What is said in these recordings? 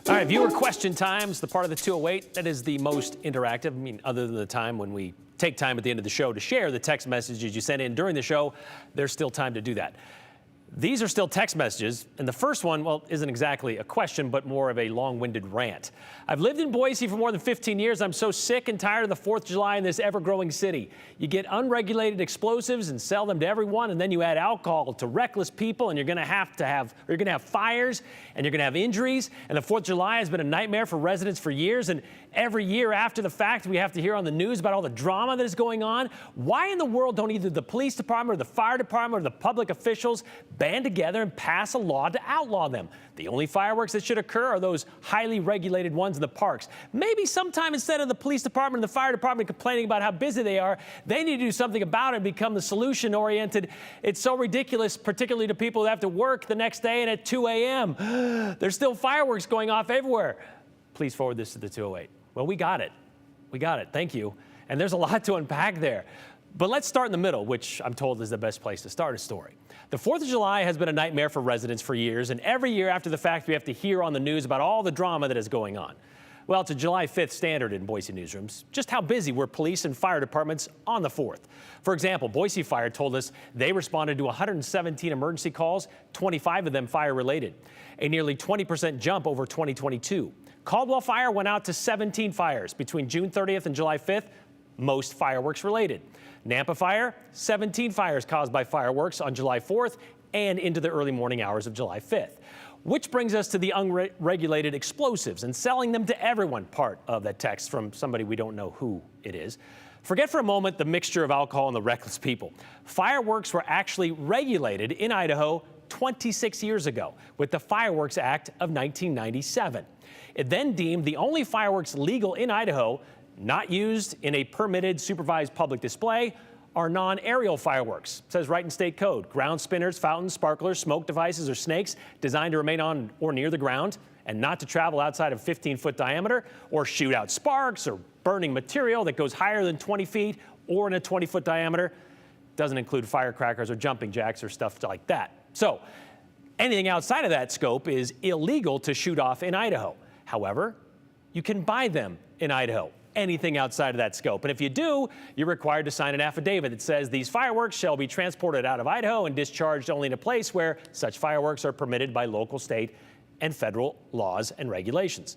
All right, viewer question time's the part of the 208 that is the most interactive. I mean, other than the time when we take time at the end of the show to share the text messages you sent in during the show, there's still time to do that. These are still text messages, and the first one, well, isn't exactly a question, but more of a long-winded rant. I've lived in Boise for more than 15 years. I'm so sick and tired of the 4th of July in this ever-growing city. You get unregulated explosives and sell them to everyone, and then you add alcohol to reckless people, and you're going to have fires, and you're going to have injuries. And the 4th of July has been a nightmare for residents for years, and every year after the fact, we have to hear on the news about all the drama that is going on. Why in the world don't either the police department or the fire department or the public officials band together and pass a law to outlaw them? The only fireworks that should occur are those highly regulated ones in the parks. Maybe sometime instead of the police department and the fire department complaining about how busy they are, they need to do something about it and become the solution-oriented. It's so ridiculous, particularly to people who have to work the next day and at 2 a.m. There's still fireworks going off everywhere. Please forward this to the 208. Well, we got it. We got it. Thank you. And there's a lot to unpack there. But let's start in the middle, which I'm told is the best place to start a story. The 4th of July has been a nightmare for residents for years, and every year after the fact, we have to hear on the news about all the drama that is going on. Well, it's a July 5th standard in Boise newsrooms, just how busy were police and fire departments on the 4th. For example, Boise Fire told us they responded to 117 emergency calls, 25 of them fire-related, a nearly 20% jump over 2022. Caldwell Fire went out to 17 fires between June 30th and July 5th, most fireworks related. Nampa Fire, 17 fires caused by fireworks on July 4th and into the early morning hours of July 5th. Which brings us to the unregulated explosives and selling them to everyone part of that text from somebody we don't know who it is. Forget for a moment the mixture of alcohol and the reckless people. Fireworks were actually regulated in Idaho 26 years ago with the Fireworks Act of 1997. It then deemed the only fireworks legal in Idaho, not used in a permitted supervised public display, are non-aerial fireworks. It says right in state code: ground spinners, fountains, sparklers, smoke devices, or snakes designed to remain on or near the ground and not to travel outside of 15-foot diameter or shoot out sparks or burning material that goes higher than 20 feet or in a 20-foot diameter. Doesn't include firecrackers or jumping jacks or stuff like that. So anything outside of that scope is illegal to shoot off in Idaho. However, you can buy them in Idaho, anything outside of that scope. And if you do, you're required to sign an affidavit that says these fireworks shall be transported out of Idaho and discharged only in a place where such fireworks are permitted by local, state, and federal laws and regulations.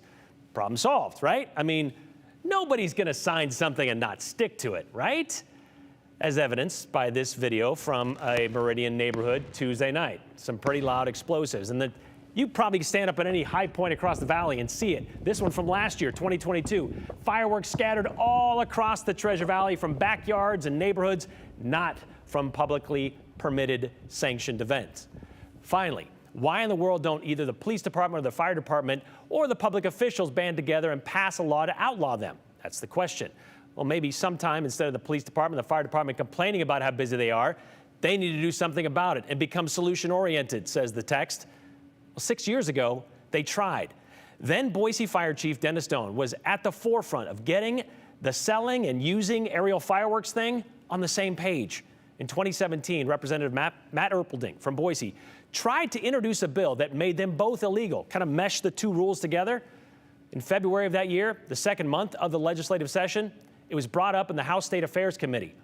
Problem solved, right? I mean, nobody's going to sign something and not stick to it, right? As evidenced by this video from a Meridian neighborhood Tuesday night. Some pretty loud explosives. And you probably stand up at any high point across the valley and see it. This one from last year, 2022. Fireworks scattered all across the Treasure Valley from backyards and neighborhoods, not from publicly permitted sanctioned events. Finally, why in the world don't either the police department or the fire department or the public officials band together and pass a law to outlaw them? That's the question. Well, maybe sometime instead of the police department, the fire department complaining about how busy they are, they need to do something about it and become solution-oriented, says the text. Well, 6 years ago, they tried. Then Boise Fire Chief Dennis Doan was at the forefront of getting the selling and using aerial fireworks thing on the same page. In 2017, Representative Matt Erpelding from Boise tried to introduce a bill that made them both illegal, kind of meshed the two rules together. In February of that year, the second month of the legislative session, it was brought up in the House State Affairs Committee.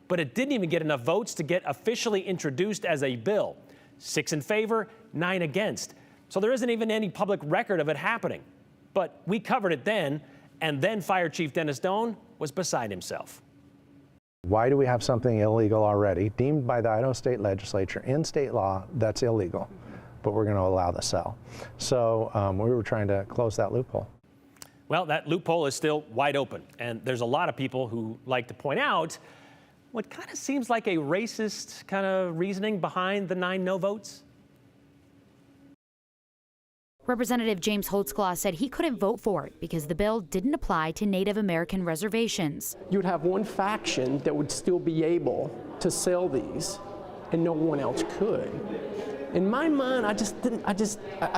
But it didn't even get enough votes to get officially introduced as a bill. 6 in favor, 9 against. So there isn't even any public record of it happening. But we covered it then, and then Fire Chief Dennis Doan was beside himself. Why do we have something illegal already, deemed by the Idaho State Legislature in state law that's illegal, but we're going to allow the sell? So we were trying to close that loophole. Well, that loophole is still wide open, and there's a lot of people who like to point out what kind of seems like a racist kind of reasoning behind the 9 no votes. Representative James Holtzclaw said he couldn't vote for it because the bill didn't apply to Native American reservations. You'd have one faction that would still be able to sell these, and no one else could. In my mind, I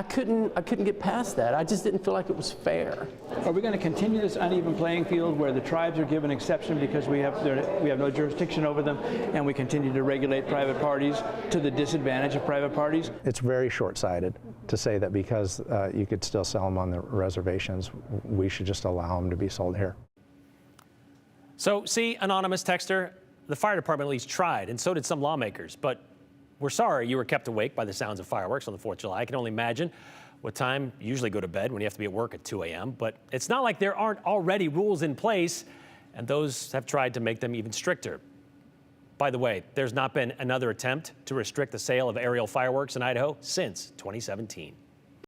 couldn't get past that. I just didn't feel like it was fair. Are we going to continue this uneven playing field where the tribes are given exception because we have no jurisdiction over them, and we continue to regulate private parties to the disadvantage of private parties? It's very short-sighted to say that because you could still sell them on the reservations, we should just allow them to be sold here. So, see, anonymous texter, the fire department at least tried, and so did some lawmakers. But we're sorry you were kept awake by the sounds of fireworks on the 4th of July. I can only imagine what time you usually go to bed when you have to be at work at 2 a.m. But it's not like there aren't already rules in place, and those have tried to make them even stricter. By the way, there's not been another attempt to restrict the sale of aerial fireworks in Idaho since 2017.